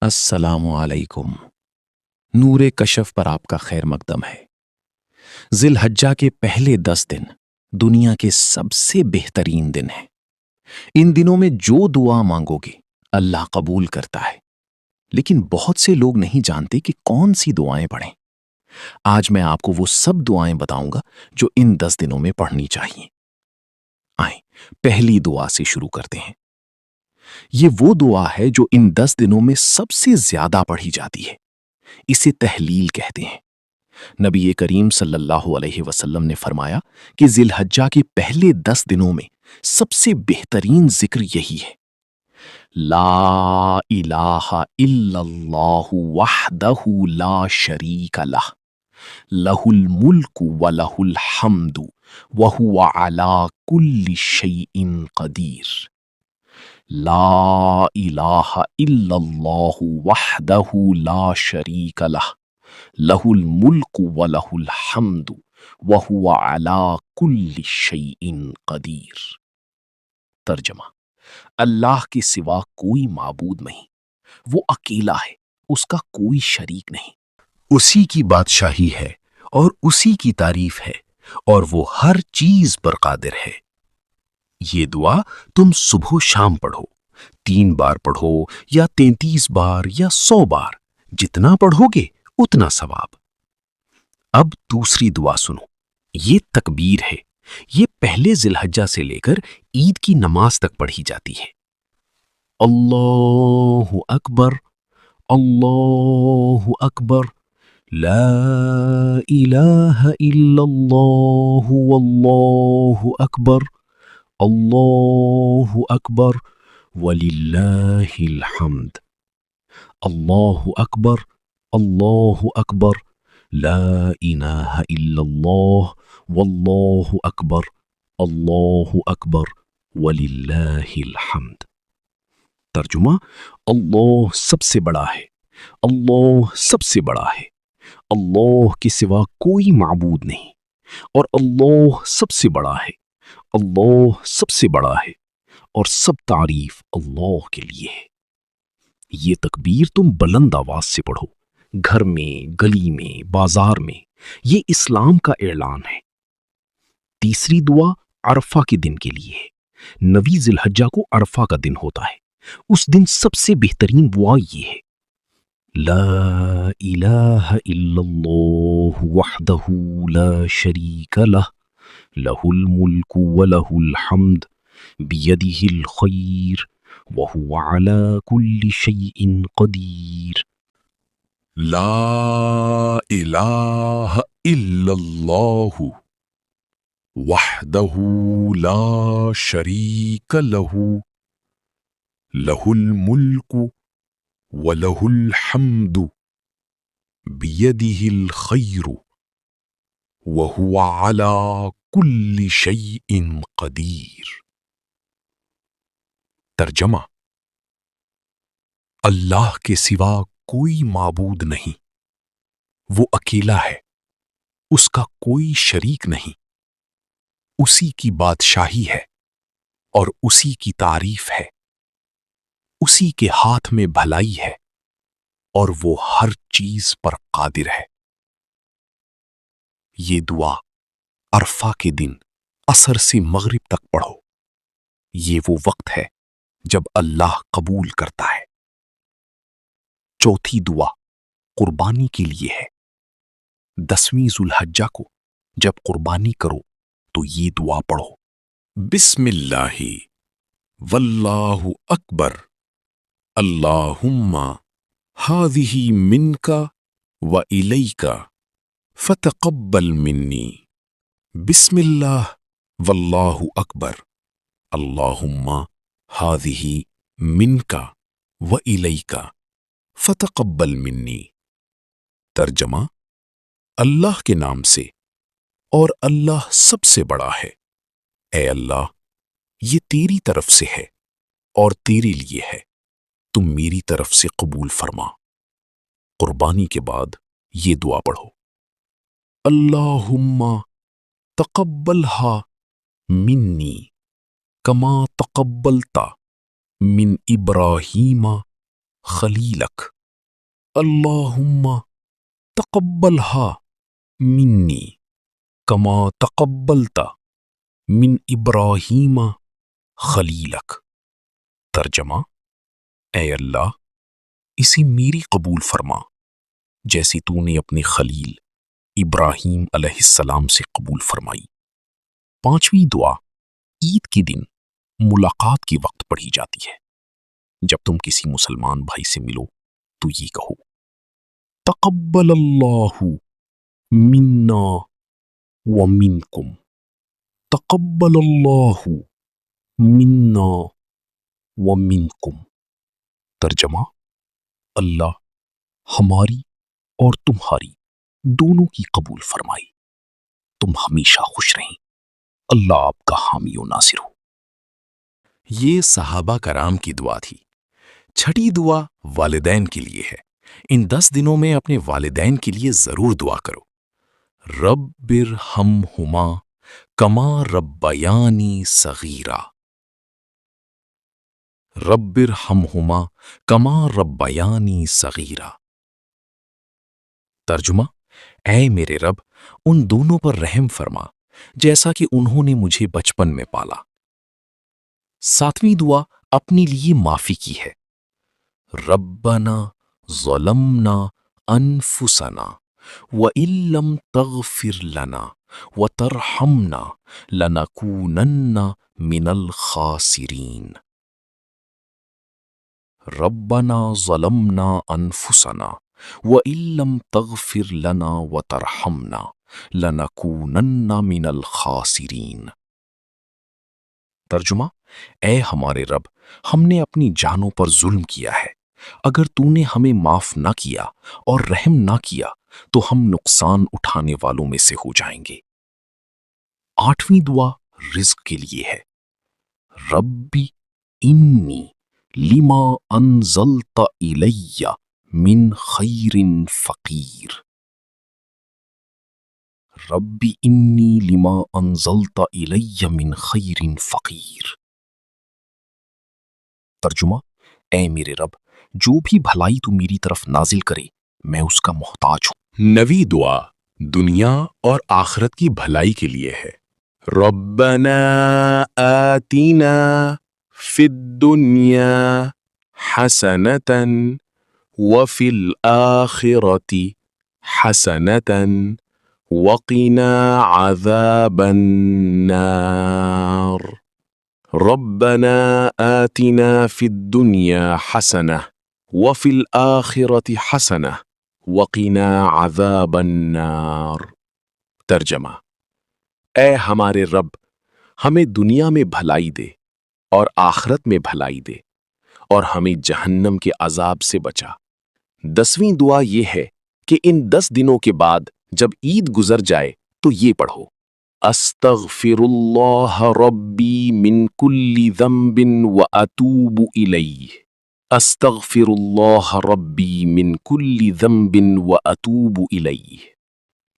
السلام علیکم۔ نور کشف پر آپ کا خیر مقدم ہے۔ ذی الحجہ کے پہلے 10 دن دنیا کے سب سے بہترین دن ہیں۔ ان دنوں میں جو دعا مانگو گے اللہ قبول کرتا ہے، لیکن بہت سے لوگ نہیں جانتے کہ کون سی دعائیں پڑھیں۔ آج میں آپ کو وہ سب دعائیں بتاؤں گا جو ان 10 دنوں میں پڑھنی چاہیے۔ آئیں پہلی دعا سے شروع کرتے ہیں۔ یہ وہ دعا ہے جو ان 10 دنوں میں سب سے زیادہ پڑھی جاتی ہے۔ اسے تحلیل کہتے ہیں۔ نبی کریم صلی اللہ علیہ وسلم نے فرمایا کہ ذی الحجہ کے پہلے 10 دنوں میں سب سے بہترین ذکر یہی ہے: لا الہ الا اللہ وحدہ لا شریک لہ، لہ الملک ولہ الحمد وہو علی کل شیء قدیر۔ لا الہ الا اللہ وحدہ لا شریک لہ، لہ الملک ولہ الحمد وہو علی کل شیء قدیر۔ ترجمہ: اللہ کے سوا کوئی معبود نہیں، وہ اکیلا ہے، اس کا کوئی شریک نہیں، اسی کی بادشاہی ہے اور اسی کی تعریف ہے، اور وہ ہر چیز پر قادر ہے۔ یہ دعا تم صبح و شام پڑھو، 3 بار پڑھو یا 33 بار یا 100 بار، جتنا پڑھو گے اتنا ثواب۔ اب دوسری دعا سنو، یہ تکبیر ہے۔ یہ پہلے ذی الحجہ سے لے کر عید کی نماز تک پڑھی جاتی ہے۔ اللہ اکبر، اللہ اکبر، لا الہ الا اللہ واللہ اکبر، اللہ اکبر وللہ الحمد۔ اللہ اکبر، اللہ اکبر، لا الہ الا اللہ واللہ اکبر، اللہ اکبر وللہ الحمد۔ ترجمہ: اللہ سب سے بڑا ہے، اللہ سب سے بڑا ہے، اللہ کے سوا کوئی معبود نہیں، اور اللہ سب سے بڑا ہے، اللہ سب سے بڑا ہے، اور سب تعریف اللہ کے لیے ہے۔ یہ تکبیر تم بلند آواز سے پڑھو، گھر میں، گلی میں، بازار میں۔ یہ اسلام کا اعلان ہے۔ تیسری دعا عرفہ کے دن کے لیے ہے۔ 9 ذی الحجہ کو عرفہ کا دن ہوتا ہے۔ اس دن سب سے بہترین دعا یہ ہے: لا الہ الا اللہ وحدہ لا شریک لہ، لہ الملک ولہ الحمد بیدہ الخیر وہو علی کل شیء قدیر۔ لا الہ الا اللہ وحدہ لا شریک لہ، لہ الملک ولہ الحمد بیدہ الخیر وہو علی کل شیء قدیر۔ ترجمہ: اللہ کے سوا کوئی معبود نہیں، وہ اکیلا ہے، اس کا کوئی شریک نہیں، اسی کی بادشاہی ہے اور اسی کی تعریف ہے، اسی کے ہاتھ میں بھلائی ہے اور وہ ہر چیز پر قادر ہے۔ یہ دعا عرفہ کے دن عصر سے مغرب تک پڑھو۔ یہ وہ وقت ہے جب اللہ قبول کرتا ہے۔ چوتھی دعا قربانی کے لیے ہے۔ 10ویں ذی الحجہ کو جب قربانی کرو تو یہ دعا پڑھو: بسم اللہ واللہ اکبر، اللہم ہذہ منک و الیک فتقبل منی۔ بسم اللہ واللہ اکبر، اللہم ہذہ منک و الیک فتقبل منی۔ ترجمہ: اللہ کے نام سے، اور اللہ سب سے بڑا ہے۔ اے اللہ، یہ تیری طرف سے ہے اور تیرے لیے ہے، تم میری طرف سے قبول فرما۔ قربانی کے بعد یہ دعا پڑھو: اللہم تقبلھا منی کما تقبلت من ابراہیم خلیلک اللہم تقبلہا منی کما تقبلت من ابراہیم خلیلک۔ ترجمہ: اے اللہ، اسے میری قبول فرما جیسے تو نے اپنے خلیل ابراہیم علیہ السلام سے قبول فرمائی۔ پانچویں دعا عید کے دن ملاقات کے وقت پڑھی جاتی ہے۔ جب تم کسی مسلمان بھائی سے ملو تو یہ کہو: تقبل اللہ منا ومنکم، تقبل اللہ منا ومنکم۔ ترجمہ: اللہ ہماری اور تمہاری دونوں کی قبول فرمائی۔ تم ہمیشہ خوش رہیں۔ اللہ آپ کا حامی و ناصر ہو۔ یہ صحابہ کرام کی دعا تھی۔ چھٹی دعا والدین کے لیے ہے۔ ان 10 دنوں میں اپنے والدین کے لیے ضرور دعا کرو۔ رب ارحمہما کما ربیانی صغیرا، رب ارحمہما کما ربیانی صغیرا۔ ترجمہ: اے میرے رب، ان دونوں پر رحم فرما جیسا کہ انہوں نے مجھے بچپن میں پالا۔ ساتویں دعا اپنے لیے معافی کی ہے۔ ربنا ظلمنا انفسنا وَإِن لَّمْ تَغْفِرْ لَنَا وَتَرْحَمْنَا لَنَكُونَنَّ مِنَ الْخَاسِرِينَ۔ ربنا ظلمنا انفسنا وَإِن لَّمْ تَغْفِرْ لَنَا وَتَرْحَمْنَا لَنَكُونَنَّ مِنَ الْخَاسِرِينَ۔ ترجمہ: اے ہمارے رب، ہم نے اپنی جانوں پر ظلم کیا ہے۔ اگر تو نے ہمیں معاف نہ کیا اور رحم نہ کیا تو ہم نقصان اٹھانے والوں میں سے ہو جائیں گے۔ آٹھویں دعا رزق کے لیے ہے۔ ربی انی لما انزلت الی من خیر فقیر، ربی انی لما انزلت الی من خیر فقیر۔ ترجمہ: اے میرے رب، جو بھی بھلائی تو میری طرف نازل کرے میں اس کا محتاج ہوں۔ 9ویں دعا دنیا اور آخرت کی بھلائی کے لیے ہے۔ ربنا آتنا فی الدنیا حسنۃ وفی الآخرۃ حسنۃ وقنا عذاب النار۔ ربنا آتنا فی الدنیا حسنۃ وفی الآخرۃ حسنۃ وقنا عذاب النار۔ ترجمہ: اے ہمارے رب، ہمیں دنیا میں بھلائی دے اور آخرت میں بھلائی دے اور ہمیں جہنم کے عذاب سے بچا۔ 10ویں دعا یہ ہے کہ ان 10 دنوں کے بعد جب عید گزر جائے تو یہ پڑھو: استغفر اللہ ربی من کل ذنب واتوب الیہ، استغفر اللہ ربی من کل ذنب واتوب الیہ۔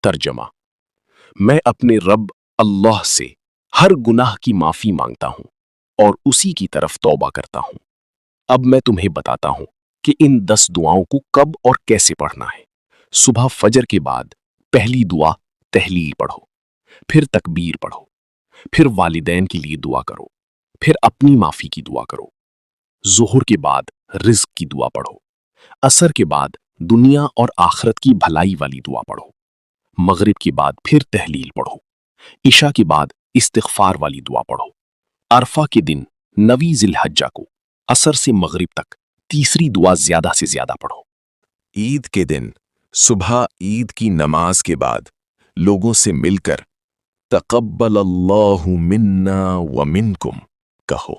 ترجمہ: میں اپنے رب اللہ سے ہر گناہ کی معافی مانگتا ہوں اور اسی کی طرف توبہ کرتا ہوں۔ اب میں تمہیں بتاتا ہوں کہ ان 10 دعاؤں کو کب اور کیسے پڑھنا ہے۔ صبح فجر کے بعد پہلی دعا تہلیل پڑھو، پھر تکبیر پڑھو، پھر والدین کے لیے دعا کرو، پھر اپنی معافی کی دعا کرو۔ ظہر کے بعد رزق کی دعا پڑھو، عصر کے بعد دنیا اور آخرت کی بھلائی والی دعا پڑھو، مغرب کے بعد پھر تہلیل پڑھو، عشاء کے بعد استغفار والی دعا پڑھو۔ عرفہ کے دن 9 ذی الحجہ کو عصر سے مغرب تک تیسری دعا زیادہ سے زیادہ پڑھو۔ عید کے دن صبح عید کی نماز کے بعد لوگوں سے مل کر تقبل اللہ منا ومنکم کہو۔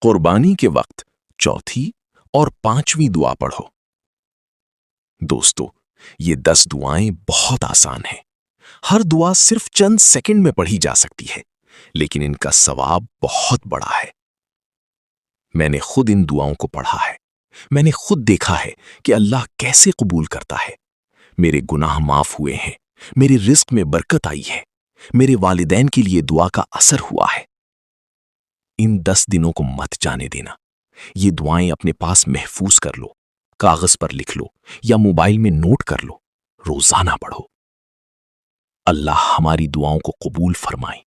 قربانی کے وقت چوتھی اور 5ویں دعا پڑھو۔ دوستو، یہ 10 دعائیں بہت آسان ہیں۔ ہر دعا صرف چند سیکنڈ میں پڑھی جا سکتی ہے، لیکن ان کا ثواب بہت بڑا ہے۔ میں نے خود ان دعاؤں کو پڑھا ہے۔ میں نے خود دیکھا ہے کہ اللہ کیسے قبول کرتا ہے۔ میرے گناہ معاف ہوئے ہیں، میرے رزق میں برکت آئی ہے، میرے والدین کے لیے دعا کا اثر ہوا ہے۔ ان 10 دنوں کو مت جانے دینا۔ یہ دعائیں اپنے پاس محفوظ کر لو، کاغذ پر لکھ لو یا موبائل میں نوٹ کر لو، روزانہ پڑھو۔ اللہ ہماری دعاؤں کو قبول فرمائے،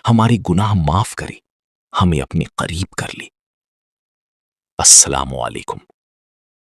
ہمارے گناہ معاف کرے، ہمیں اپنے قریب کر لے۔ السلام علیکم۔